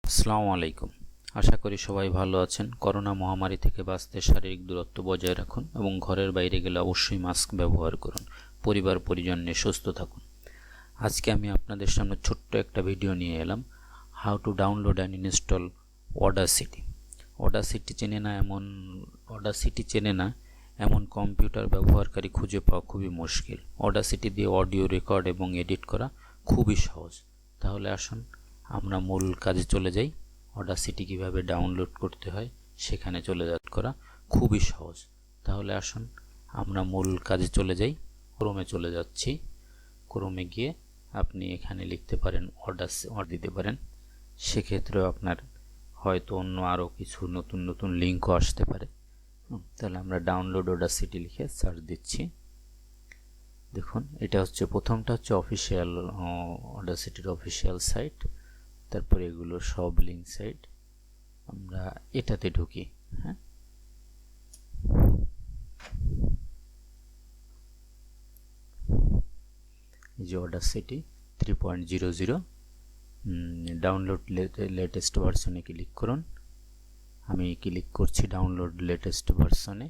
আসসালামু আলাইকুম। আশা করি সবাই ভালো আছেন। করোনা মহামারী থেকে বাঁচতে শারীরিক দূরত্ব বজায় রাখুন এবং ঘরের বাইরে গেলে অবশ্যই মাস্ক ব্যবহার করুন। পরিবার পরিজন নিয়ে সুস্থ থাকুন। আজকে আমি আপনাদের সামনে ছোট্ট একটা ভিডিও নিয়ে এলাম, how to download and install Audacity. Audacity চেনে না এমন কম্পিউটার ব্যবহারকারী খুঁজে পাওয়া খুবই মুশকিল। অডাসিটি দিয়ে অডিও রেকর্ড এবং এডিট করা খুবই সহজ। তাহলে আসুন আমরা মূল কাজে চলে যাই। অডাসিটি কিভাবে ডাউনলোড করতে হয় সেখানে করা খুবই সহজ। তাহলে আসুন আমরা মূল কাজে চলে যাই। ক্রোমে চলে যাচ্ছি। ক্রোমে গিয়ে আপনি এখানে লিখতে পারেন দিতে পারেন। সেক্ষেত্রে আপনার হয়তো অন্য আরও কিছু নতুন লিঙ্কও আসতে পারে। তাহলে আমরা ডাউনলোড অডাসিটি লিখে সার্চ দিচ্ছি। দেখুন, এটা হচ্ছে প্রথমটা হচ্ছে অফিসিয়াল অডাসিটির অফিসিয়াল সাইট। তারপরে এগুলো সব লিঙ্ক সাইট। আমরা এটাতে ঢুকি। হ্যাঁ, এই যে অডাসিটি 3.00 ডাউনলোড লেটেস্ট ভার্সনে ক্লিক করুন। আমি ক্লিক করছি ডাউনলোড লেটেস্ট ভার্সনে।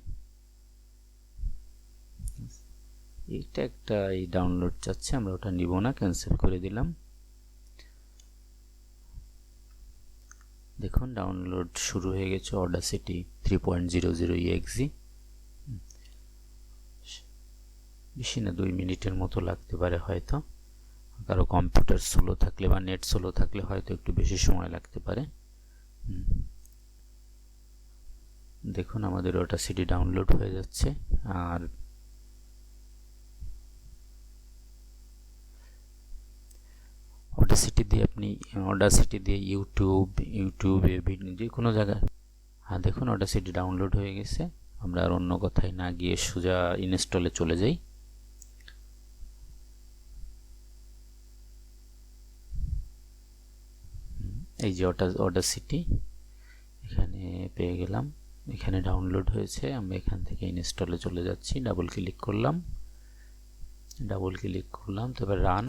এটা একটা এই ডাউনলোড চাচ্ছে, আমরা ওটা নিব না, ক্যান্সেল করে দিলাম। দেখুন ডাউনলোড শুরু হয়ে গেছে অডাসিটি 3.00exe। বেশি না, 2 মিনিটের মতো লাগতে পারে হয়তো। কারো কম্পিউটার স্লো থাকলে বা নেট স্লো থাকলে হয়তো একটু বেশি সময় লাগতে পারে। দেখুন আমাদের অডাসিটি ডাউনলোড হয়ে যাচ্ছে। আর অডাসিটি দিয়ে ইউটিউবে ভিডিও যে কোনো জায়গায়, হ্যাঁ দেখুন অডাসিটি ডাউনলোড হয়ে গেছে। আমরা আর অন্য কথায় না গিয়ে সোজা ইনস্টলে চলে যাই। এই যে অডাসিটি এখানে পেয়ে গেলাম। এখানে ডাউনলোড হয়েছে। আমরা এখান থেকে ইনস্টলে চলে যাচ্ছি। ডাবল ক্লিক করলাম, তারপর রান।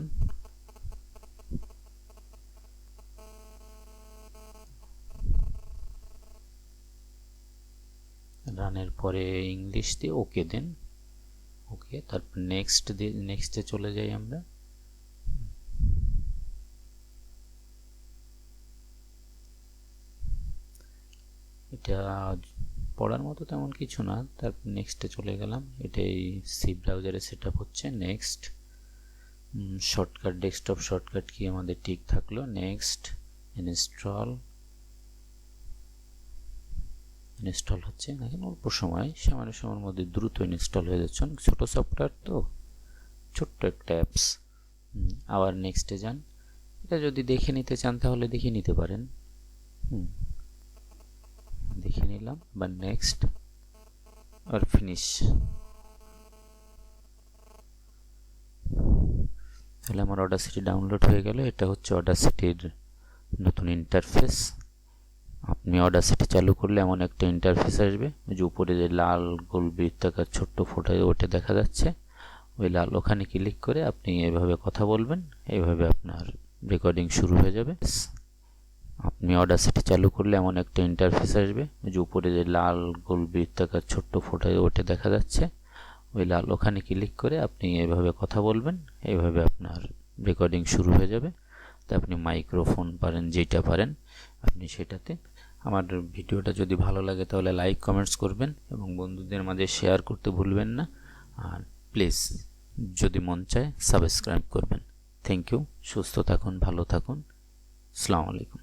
রানের পরে ইংলিশ দিয়ে ওকে দেন। ওকে, তারপর নেক্সটে চলে যাই আমরা। এটা পড়ার মতো তেমন কিছু না। তারপর নেক্সটে চলে গেলাম। এটাই সি ব্রাউজারে সেট আপ হচ্ছে। Next. Shortcut, desktop shortcut key আমাদের ঠিক থাকলো। নেক্সট। ইনস্টল হচ্ছে। দেখেন অল্প সময়, সামান্য সময়ের মধ্যে দ্রুত ইনস্টল হয়ে যাচ্ছে। ছোট সফটওয়্যার তো, ছোট্ট একটা অ্যাপস। আবার নেক্সটে যান। এটা যদি দেখে নিতে চান তাহলে দেখে নিতে পারেন। দেখে নিলাম। বা নেক্সট আর ফিনিশ। তাহলে আমার অডাসিটি ডাউনলোড হয়ে গেল। এটা হচ্ছে অডাসিটির নতুন ইন্টারফেস। আপনি অডাসিটি চালু করলে এমন একটা ইন্টারফেস আসবে, যে উপরে যে লাল গোল বৃত্তাকার ছোট্ট ফোঁটা ওটা দেখা যাচ্ছে, ওই লাল ওখানে ক্লিক করে আপনি এভাবে কথা বলবেন। এইভাবে আপনার রেকর্ডিং শুরু হয়ে যাবে। আপনি অডাসিটি চালু করলে এমন একটা ইন্টারফেস আসবে, যে উপরে যে লাল গোল বৃত্তাকার ছোট্ট ফোঁটা ওটা দেখা যাচ্ছে, ওই লাল ওখানে ক্লিক করে আপনি এভাবে কথা বলবেন। এইভাবে আপনার রেকর্ডিং শুরু হয়ে যাবে। তা আপনি মাইক্রোফোন পারেন, যেটা পারেন আপনি সেটাতে। আমার ভিডিওটা যদি ভালো লাগে তাহলে লাইক কমেন্টস করবেন এবং বন্ধুদের মাঝে শেয়ার করতে ভুলবেন না। আর প্লিজ যদি মন চায় সাবস্ক্রাইব করবেন। Thank you. সুস্থ থাকুন, ভালো থাকুন। আসসালামু আলাইকুম।